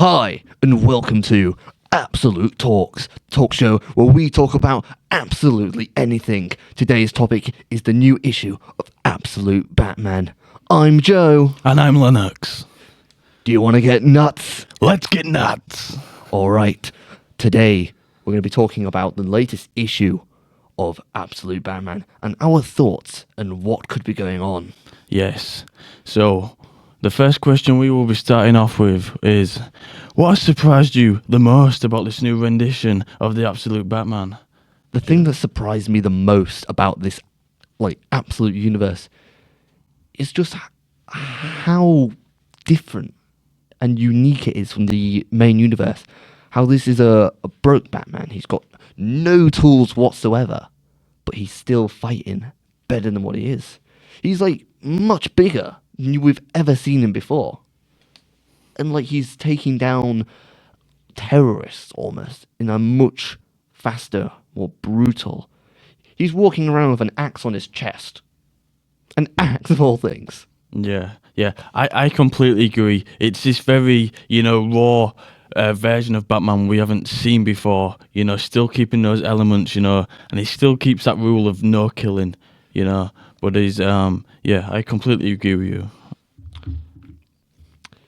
Hi, and welcome to Absolute Talks, talk show where we talk about absolutely anything. Today's topic is the new issue of Absolute Batman. I'm Joe. And I'm Lennox. Do you want to get nuts? Let's get nuts. All right. Today, we're going to be talking about the latest issue of Absolute Batman and our thoughts and what could be going on. Yes. So, the first question we will be starting off with is, what has surprised you the most about this new rendition of the Absolute Batman? The thing that surprised me the most about this Absolute universe is just how different and unique it is from the main universe. How this is a broke Batman. He's got no tools whatsoever, but he's still fighting better than what he is. He's much bigger than we've ever seen him before. And he's taking down terrorists almost in a much faster, more brutal. He's walking around with an axe on his chest. An axe of all things. Yeah. I completely agree. It's this very, raw version of Batman we haven't seen before, still keeping those elements, and he still keeps that rule of no killing, But he's, I completely agree with you.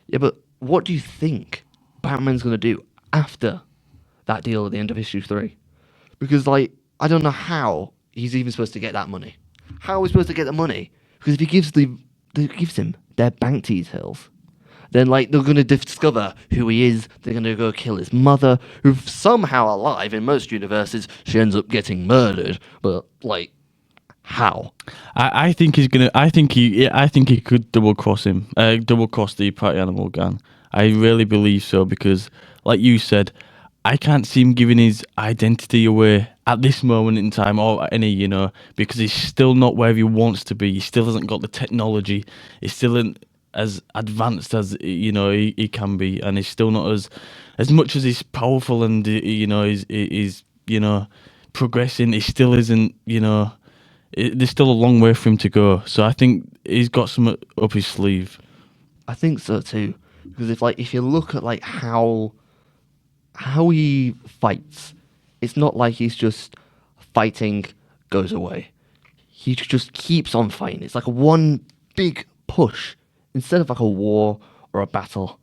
Yeah, but what do you think Batman's going to do after that deal at the end of issue 3? Because, I don't know how he's even supposed to get that money. How are we supposed to get the money? Because if he gives him their bank details, then, they're going to discover who he is. They're going to go kill his mother, who's somehow alive. In most universes, she ends up getting murdered. But, how? I think he's gonna. I think he could double cross the party animal gang. I really believe so because, like you said, I can't see him giving his identity away at this moment in time or any, because he's still not where he wants to be. He still hasn't got the technology. He's still isn't as advanced as he can be, and he's still not as much as he's powerful and he's progressing. He still isn't there's still a long way for him to go. So I think he's got some up his sleeve. I think so too, because if you look at how he fights, it's not like he's just fighting, goes away. He just keeps on fighting. It's like one big push. Instead of a war or a battle,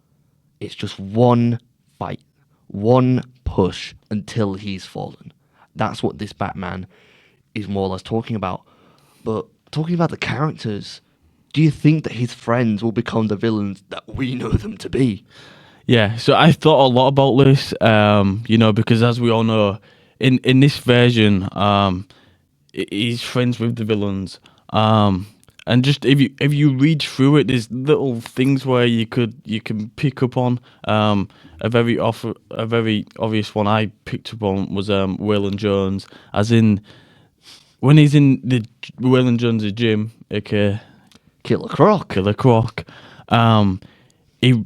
it's just one fight, one push until he's fallen. That's what this Batman is more or less talking about. But talking about the characters, do you think that his friends will become the villains that we know them to be? Yeah, so I thought a lot about this, because as we all know, in this version, he's friends with the villains. And just if you read through it, there's little things where you can pick up on. A very obvious one I picked up on was Waylon Jones, as in when he's in the Waylon Jones' gym, aka Killer Croc. He,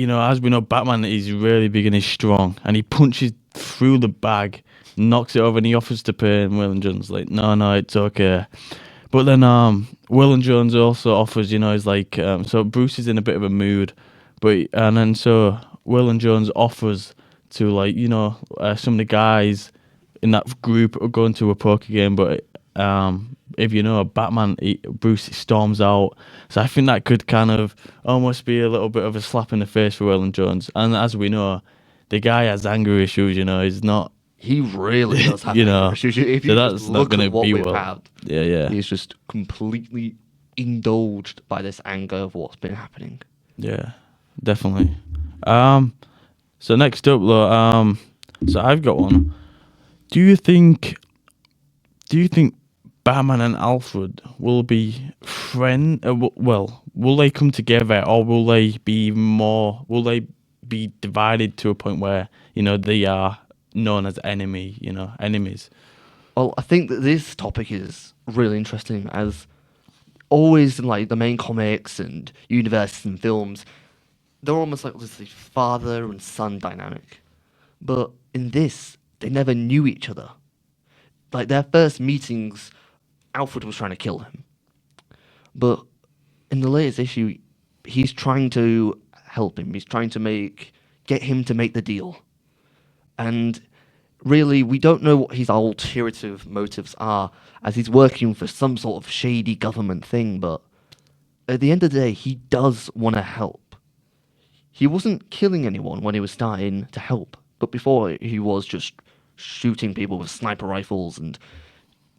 as we know, Batman is really big and he's strong, and he punches through the bag, knocks it over, and he offers to pay, and Waylon Jones is like, no, it's okay. But then Waylon Jones also offers, he's like, so Bruce is in a bit of a mood, and then so Waylon Jones offers to some of the guys in that group are going to a poker game, but if Batman, Bruce storms out. So I think that could kind of almost be a little bit of a slap in the face for Waylon Jones. And as we know, the guy has anger issues. He's not. He really does have anger issues. If you that's just not look going at to what be we've well. had, Yeah. he's just completely indulged by this anger of what's been happening. Yeah, definitely. So next up, though, so I've got one. Do you think Batman and Alfred will be will they come together, or will they be more? Will they be divided to a point where they are known as enemies? Well, I think that this topic is really interesting, as always in the main comics and universes and films, they're almost like this father and son dynamic. But in this, they never knew each other. Their first meetings, Alfred was trying to kill him. But in the latest issue, he's trying to help him. He's trying to get him to make the deal. And really, we don't know what his ulterior motives are, as he's working for some sort of shady government thing, but at the end of the day, he does want to help. He wasn't killing anyone when he was starting to help, but before he was just shooting people with sniper rifles and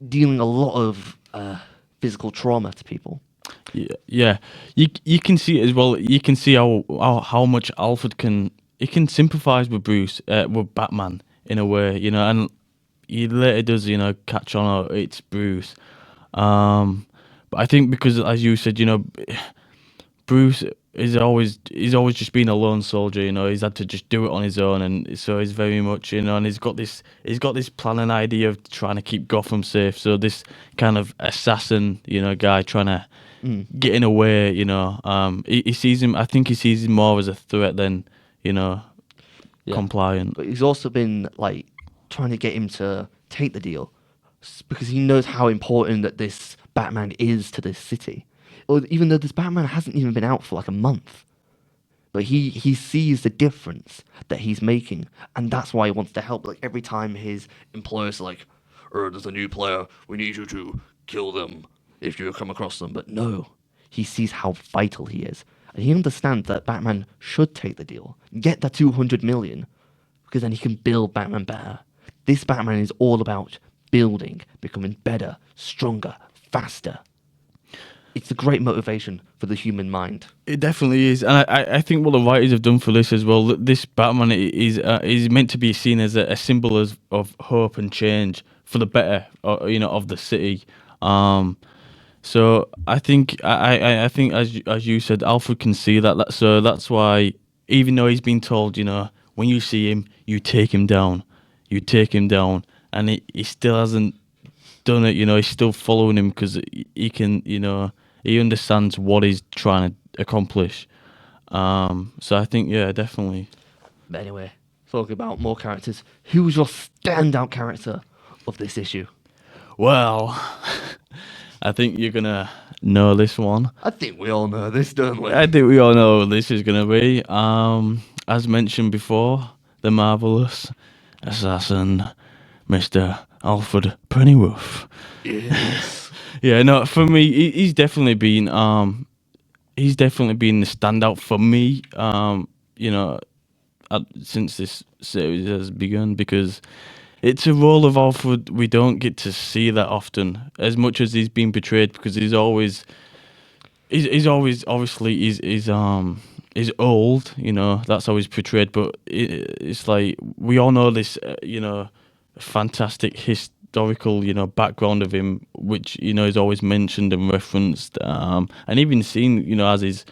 dealing a lot of physical trauma to people. Yeah. You can see it as well. You can see how much Alfred can sympathise with Bruce, with Batman in a way, and he later does, catch on. Oh, it's Bruce. But I think because, as you said, Bruce he's always just been a lone soldier. He's had to just do it on his own, and so he's very much, and he's got this plan and idea of trying to keep Gotham safe. So this kind of assassin, guy trying to get in a way, he sees him. I think he sees him more as a threat than Yeah. compliant. But he's also been like trying to get him to take the deal because he knows how important that this Batman is to this city. Or even though this Batman hasn't even been out for like a month. But he sees the difference that he's making, and that's why he wants to help. Like every time his employers are like, there's a new player, we need you to kill them if you come across them. But no, he sees how vital he is. And he understands that Batman should take the deal, get the 200 million, because then he can build Batman better. This Batman is all about building, becoming better, stronger, faster. It's a great motivation for the human mind. It definitely is, and I think what the writers have done for this as well. This Batman is meant to be seen as a symbol of hope and change for the better, of the city. So I think I think as you said, Alfred can see that. So that's why, even though he's been told, when you see him, you take him down, and he still hasn't done it. He's still following him because he can, he understands what he's trying to accomplish. So I think, yeah, definitely. But anyway, talking about more characters, who was your standout character of this issue? Well, I think you're gonna know this one. I think we all know this, don't we? I think we all know what this is gonna be. As mentioned before, the marvelous assassin, Mr. Alfred Pennyworth. Yes. Yeah, no, for me, he's definitely been the standout for me. Since this series has begun, because it's a role of Alfred we don't get to see that often, as much as he's been portrayed, because he's always obviously he's old, that's how he's portrayed, but it's like we all know this, fantastic historical, background of him, which, is always mentioned and referenced, and even seen, as he's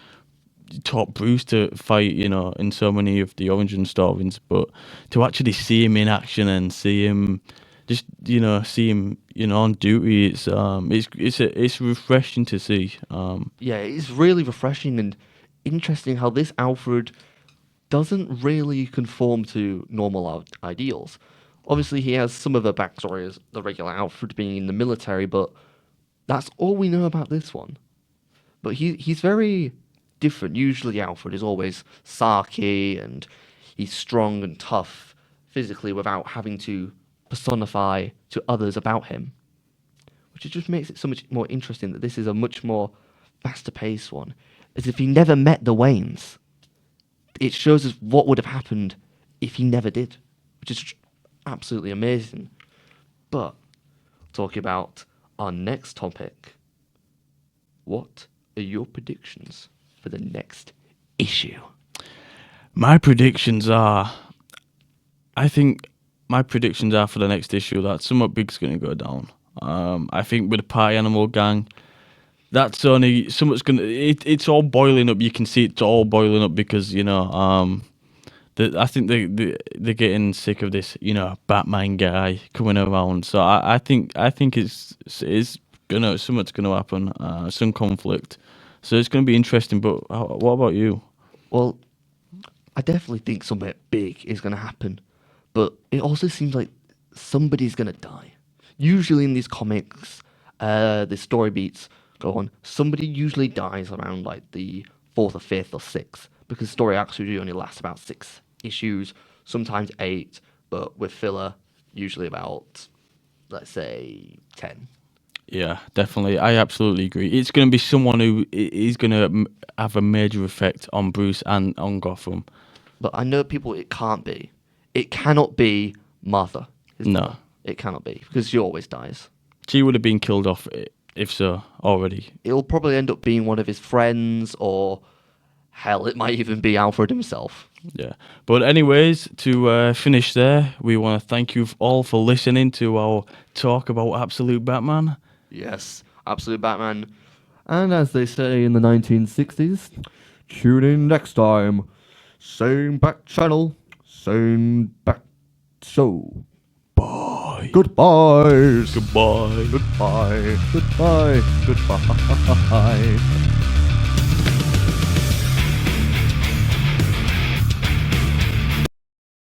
taught Bruce to fight, in so many of the origin stories, but to actually see him in action and see him just, on duty, it's refreshing to see. Yeah, it's really refreshing and interesting how this Alfred doesn't really conform to normal ideals. Obviously, he has some of the backstory as the regular Alfred being in the military, but that's all we know about this one. But he's very different. Usually, Alfred is always sarky and he's strong and tough physically without having to personify to others about him. Which just makes it so much more interesting that this is a much more faster paced one. As if he never met the Waynes. It shows us what would have happened if he never did, which is absolutely amazing. But, talking about our next topic, what are your predictions for the next issue? My predictions are, I think my predictions are for the next issue that somewhat big's going to go down. I think with the Party Animal Gang, that's only somewhat's going to. It's all boiling up. You can see it's all boiling up because I think they're getting sick of this, Batman guy coming around. So I think it's something's gonna happen, some conflict. So it's gonna be interesting. But what about you? Well, I definitely think something big is going to happen. But it also seems like somebody's going to die. Usually in these comics, the story beats go on. Somebody usually dies around like the 4th or 5th or 6th. Because the story actually only lasts about 6 issues, sometimes 8, but with filler, usually about, let's say, 10. Yeah, definitely. I absolutely agree. It's going to be someone who is going to have a major effect on Bruce and on Gotham. But I know people it can't be. It cannot be Martha. His No. mother. It cannot be, because she always dies. She would have been killed off if so already. It'll probably end up being one of his friends, or hell, it might even be Alfred himself. Yeah. But anyways, to finish there, we want to thank you all for listening to our talk about Absolute Batman. Yes, Absolute Batman. And as they say in the 1960s, tune in next time. Same back channel, same back show. Bye. Goodbye. Goodbye. Goodbye. Goodbye. Goodbye.